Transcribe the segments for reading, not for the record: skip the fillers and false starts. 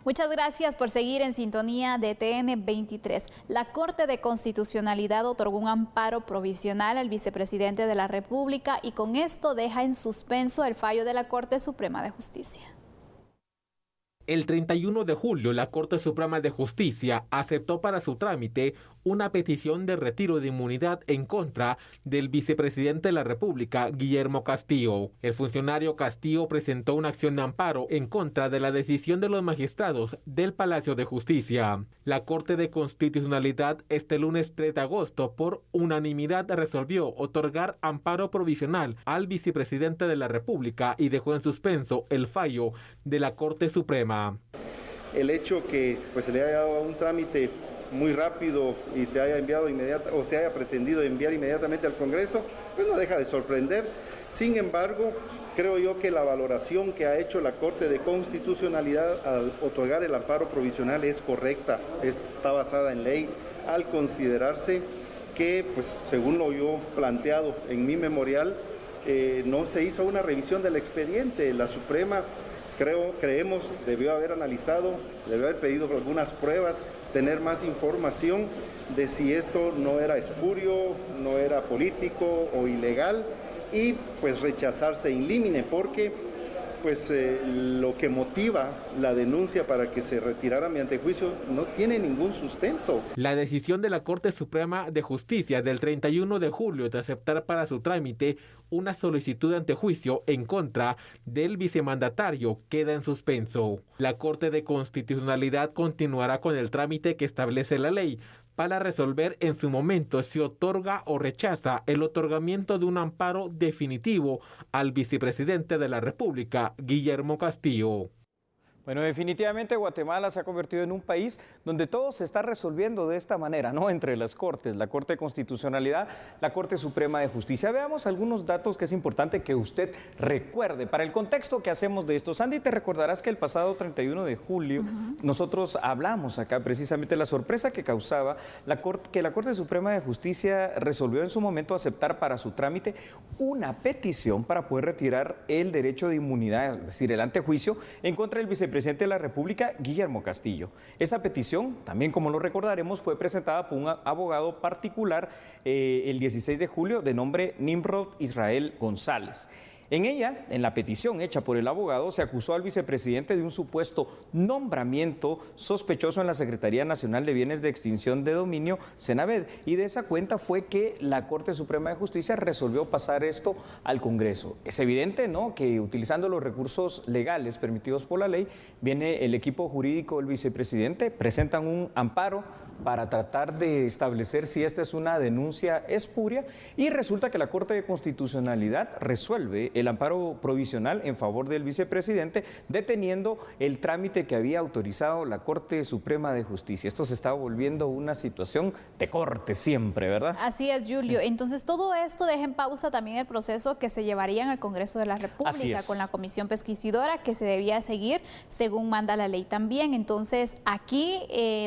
Muchas gracias por seguir en sintonía de TN23. La Corte de Constitucionalidad otorgó un amparo provisional al vicepresidente de la República y con esto deja en suspenso el fallo de la Corte Suprema de Justicia. El 31 de julio, la Corte Suprema de Justicia aceptó para su trámite una petición de retiro de inmunidad en contra del vicepresidente de la República, Guillermo Castillo. El funcionario Castillo presentó una acción de amparo en contra de la decisión de los magistrados del Palacio de Justicia. La Corte de Constitucionalidad este lunes 3 de agosto, por unanimidad, resolvió otorgar amparo provisional al vicepresidente de la República y dejó en suspenso el fallo de la Corte Suprema. El hecho que se le haya dado un trámite muy rápido y se haya enviado se haya pretendido enviar inmediatamente al Congreso, pues no deja de sorprender. Sin embargo, creo yo que la valoración que ha hecho la Corte de Constitucionalidad al otorgar el amparo provisional es correcta, está basada en ley, al considerarse que, según lo yo planteado en mi memorial, no se hizo una revisión del expediente. La Suprema, creemos, debió haber analizado, debió haber pedido algunas pruebas, tener más información de si esto no era espurio, no era político o ilegal y rechazarse in limine, porque lo que motiva la denuncia para que se retirara mi antejuicio no tiene ningún sustento. La decisión de la Corte Suprema de Justicia del 31 de julio de aceptar para su trámite una solicitud de antejuicio en contra del vicemandatario queda en suspenso. La Corte de Constitucionalidad continuará con el trámite que establece la ley para resolver en su momento si otorga o rechaza el otorgamiento de un amparo definitivo al vicepresidente de la República, Guillermo Castillo. Bueno, definitivamente Guatemala se ha convertido en un país donde todo se está resolviendo de esta manera, ¿no? Entre las cortes, la Corte de Constitucionalidad, la Corte Suprema de Justicia. Veamos algunos datos que es importante que usted recuerde para el contexto que hacemos de esto. Sandy, te recordarás que el pasado 31 de julio nosotros hablamos acá precisamente de la sorpresa que causaba que la Corte Suprema de Justicia resolvió en su momento aceptar para su trámite una petición para poder retirar el derecho de inmunidad, es decir, el antejuicio en contra del vicepresidente de la República, Guillermo Castillo. Esta petición, también como lo recordaremos, fue presentada por un abogado particular el 16 de julio de nombre Nimrod Israel González. En ella, en la petición hecha por el abogado, se acusó al vicepresidente de un supuesto nombramiento sospechoso en la Secretaría Nacional de Bienes de Extinción de Dominio, Senabed, y de esa cuenta fue que la Corte Suprema de Justicia resolvió pasar esto al Congreso. Es evidente, ¿no?, que utilizando los recursos legales permitidos por la ley, viene el equipo jurídico del vicepresidente, presentan un amparo para tratar de establecer si esta es una denuncia espuria y resulta que la Corte de Constitucionalidad resuelve el amparo provisional en favor del vicepresidente, deteniendo el trámite que había autorizado la Corte Suprema de Justicia. Esto se está volviendo una situación de corte siempre, ¿verdad? Así es, Julio. Entonces, todo esto deja en pausa también el proceso que se llevaría en el Congreso de la República con la Comisión Pesquisidora, que se debía seguir según manda la ley también. Entonces, aquí,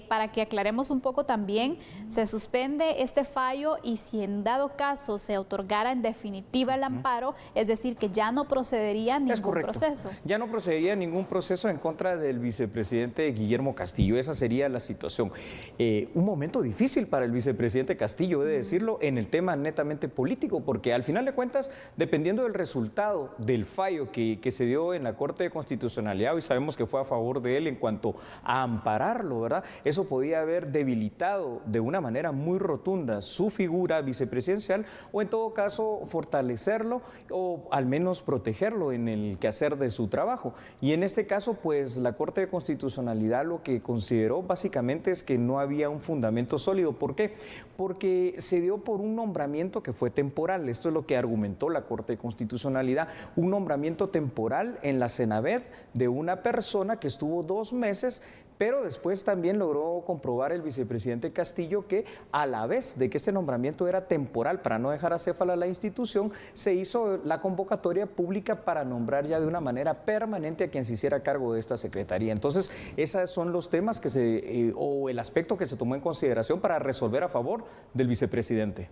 para que aclaremos un poco también, se suspende este fallo y si en dado caso se otorgara en definitiva el amparo, es decir, que ya no procedería ningún proceso. Ya no procedería ningún proceso en contra del vicepresidente Guillermo Castillo. Esa sería la situación. Un momento difícil para el vicepresidente Castillo, he de decirlo, en el tema netamente político, porque al final de cuentas, dependiendo del resultado del fallo que se dio en la Corte de Constitucionalidad, hoy sabemos que fue a favor de él en cuanto a ampararlo, ¿verdad? Eso podía haber debilitado de una manera muy rotunda su figura vicepresidencial o en todo caso fortalecerlo o al menos protegerlo en el quehacer de su trabajo. Y en este caso, pues la Corte de Constitucionalidad lo que consideró básicamente es que no había un fundamento sólido. ¿Por qué? Porque se dio por un nombramiento que fue temporal. Esto es lo que argumentó la Corte de Constitucionalidad, un nombramiento temporal en la Senabed de una persona que estuvo 2 meses, pero después también logró comprobar el vicepresidente Castillo que a la vez de que este nombramiento era temporal para no dejar acéfala la institución, se hizo la convocatoria pública para nombrar ya de una manera permanente a quien se hiciera cargo de esta secretaría. Entonces, esos son los temas que o el aspecto que se tomó en consideración para resolver a favor del vicepresidente.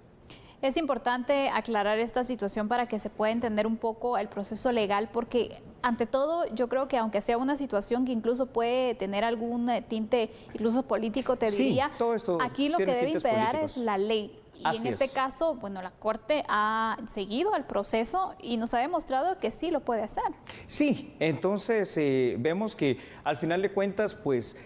Es importante aclarar esta situación para que se pueda entender un poco el proceso legal, porque ante todo yo creo que aunque sea una situación que incluso puede tener algún tinte incluso político, te diría, todo esto aquí lo que debe imperar políticos. Es la ley. Y en este caso, bueno, la Corte ha seguido el proceso y nos ha demostrado que sí lo puede hacer. Sí, entonces vemos que al final de cuentas, pues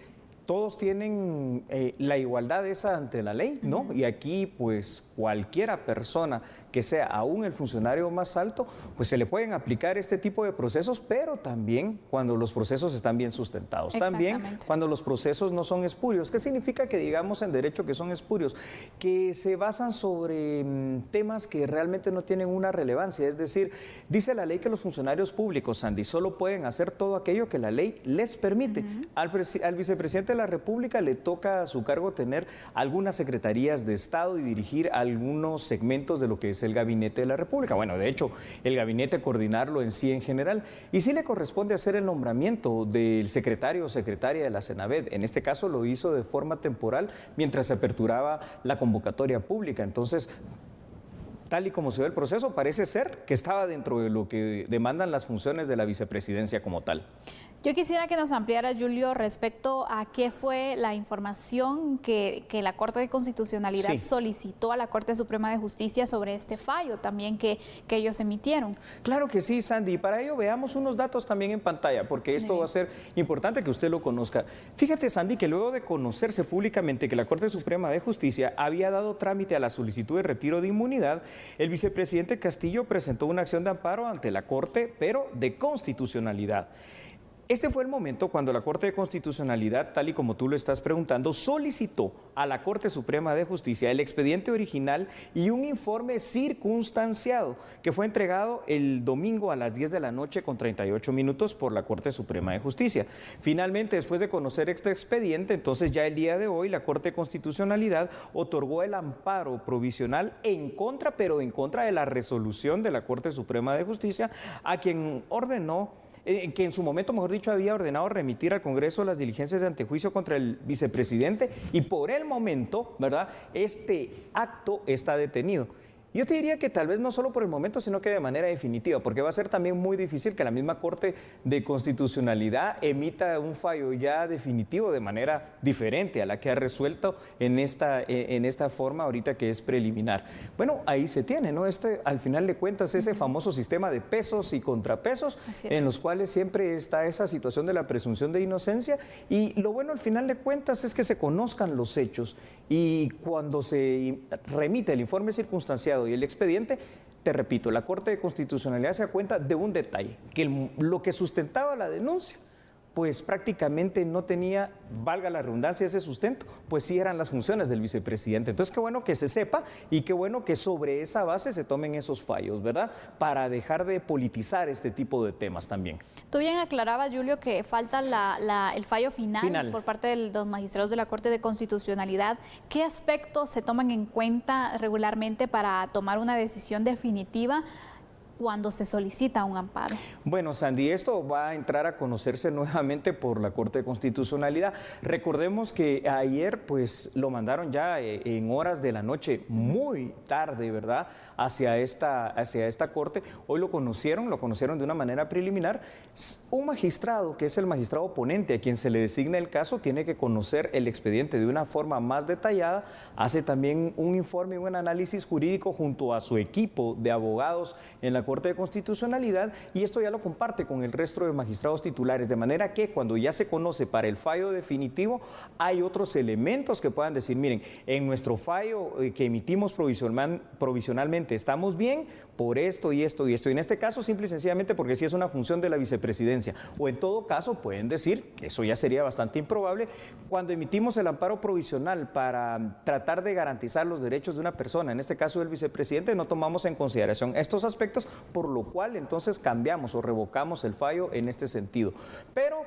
todos tienen la igualdad esa ante la ley, ¿no? Y aquí, pues, cualquiera persona que sea aún el funcionario más alto, pues se le pueden aplicar este tipo de procesos, pero también cuando los procesos están bien sustentados, también cuando los procesos no son espurios. ¿Qué significa que digamos en derecho que son espurios? Que se basan sobre temas que realmente no tienen una relevancia, es decir, dice la ley que los funcionarios públicos, Sandy, solo pueden hacer todo aquello que la ley les permite. Al vicepresidente de la República le toca a su cargo tener algunas secretarías de Estado y dirigir algunos segmentos de lo que es el gabinete de la República. Bueno, de hecho, el gabinete coordinarlo en sí en general. Y sí le corresponde hacer el nombramiento del secretario o secretaria de la Senaved. En este caso lo hizo de forma temporal mientras se aperturaba la convocatoria pública. Entonces, tal y como se ve el proceso, parece ser que estaba dentro de lo que demandan las funciones de la vicepresidencia como tal. Yo quisiera que nos ampliara, Julio, respecto a qué fue la información que la Corte de Constitucionalidad solicitó a la Corte Suprema de Justicia sobre este fallo también que ellos emitieron. Claro que sí, Sandy, y para ello veamos unos datos también en pantalla, porque esto va a ser importante que usted lo conozca. Fíjate, Sandy, que luego de conocerse públicamente que la Corte Suprema de Justicia había dado trámite a la solicitud de retiro de inmunidad, el vicepresidente Castillo presentó una acción de amparo ante la Corte, pero de constitucionalidad. Este fue el momento cuando la Corte de Constitucionalidad, tal y como tú lo estás preguntando, solicitó a la Corte Suprema de Justicia el expediente original y un informe circunstanciado que fue entregado el domingo a las 10 de la noche con 38 minutos por la Corte Suprema de Justicia. Finalmente, después de conocer este expediente, entonces ya el día de hoy la Corte de Constitucionalidad otorgó el amparo provisional en contra, pero en contra de la resolución de la Corte Suprema de Justicia, a quien ordenó que en su momento, mejor dicho, había ordenado remitir al Congreso las diligencias de antejuicio contra el vicepresidente y por el momento, ¿verdad?, este acto está detenido. Yo te diría que tal vez no solo por el momento, sino que de manera definitiva, porque va a ser también muy difícil que la misma Corte de Constitucionalidad emita un fallo ya definitivo de manera diferente a la que ha resuelto en esta forma ahorita que es preliminar. Bueno, ahí se tiene, ¿no? Al final de cuentas, ese famoso sistema de pesos y contrapesos, en los cuales siempre está esa situación de la presunción de inocencia, y lo bueno al final de cuentas es que se conozcan los hechos, y cuando se remite el informe circunstanciado y el expediente, te repito, la Corte de Constitucionalidad se da cuenta de un detalle, que lo que sustentaba la denuncia, pues prácticamente no tenía, valga la redundancia, ese sustento, pues sí eran las funciones del vicepresidente. Entonces, qué bueno que se sepa y qué bueno que sobre esa base se tomen esos fallos, ¿verdad? Para dejar de politizar este tipo de temas también. Tú bien aclarabas, Julio, que falta el fallo final por parte de los magistrados de la Corte de Constitucionalidad. ¿Qué aspectos se toman en cuenta regularmente para tomar una decisión definitiva cuando se solicita un amparo? Bueno, Sandy, esto va a entrar a conocerse nuevamente por la Corte de Constitucionalidad. Recordemos que ayer pues lo mandaron ya en horas de la noche, muy tarde, ¿verdad?, hacia esta Corte. Hoy lo conocieron de una manera preliminar. Un magistrado, que es el magistrado ponente a quien se le designa el caso, tiene que conocer el expediente de una forma más detallada, hace también un informe y un análisis jurídico junto a su equipo de abogados en la Corte de Constitucionalidad, y esto ya lo comparte con el resto de magistrados titulares, de manera que cuando ya se conoce para el fallo definitivo, hay otros elementos que puedan decir, miren, en nuestro fallo que emitimos provisionalmente estamos bien por esto y esto y esto, y en este caso simple y sencillamente porque sí es una función de la vicepresidencia, o en todo caso pueden decir, que eso ya sería bastante improbable, cuando emitimos el amparo provisional para tratar de garantizar los derechos de una persona, en este caso del vicepresidente, no tomamos en consideración estos aspectos, por lo cual entonces cambiamos o revocamos el fallo en este sentido. Pero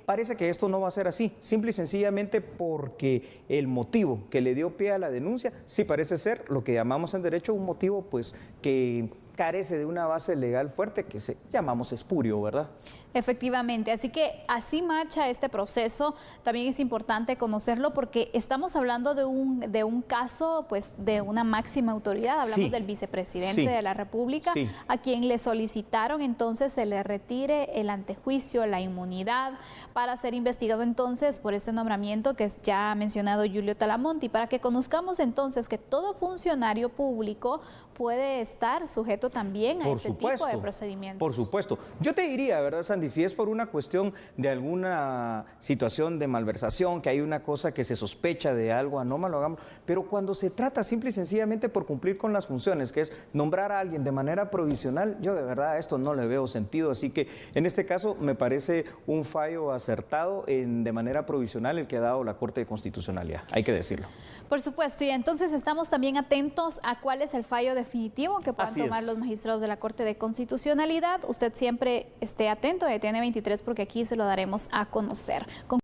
parece que esto no va a ser así, simple y sencillamente porque el motivo que le dio pie a la denuncia sí parece ser lo que llamamos en derecho un motivo pues que carece de una base legal fuerte que llamamos espurio, ¿verdad? Efectivamente, así que así marcha este proceso. También es importante conocerlo porque estamos hablando de un caso pues de una máxima autoridad. Hablamos del vicepresidente de la República, a quien le solicitaron entonces se le retire el antejuicio, la inmunidad, para ser investigado entonces por este nombramiento que ya ha mencionado Julio Talamonte, y para que conozcamos entonces que todo funcionario público puede estar sujeto también a este tipo de procedimientos. Por supuesto. Yo te diría, ¿verdad, Sandy? Si es por una cuestión de alguna situación de malversación, que hay una cosa que se sospecha de algo anómalo, hagamos, pero cuando se trata simple y sencillamente por cumplir con las funciones, que es nombrar a alguien de manera provisional, yo de verdad a esto no le veo sentido, así que en este caso me parece un fallo acertado de manera provisional el que ha dado la Corte de Constitucionalidad, hay que decirlo. Por supuesto, y entonces estamos también atentos a cuál es el fallo definitivo que puedan tomar los magistrados de la Corte de Constitucionalidad. Usted siempre esté atento de TN23 porque aquí se lo daremos a conocer.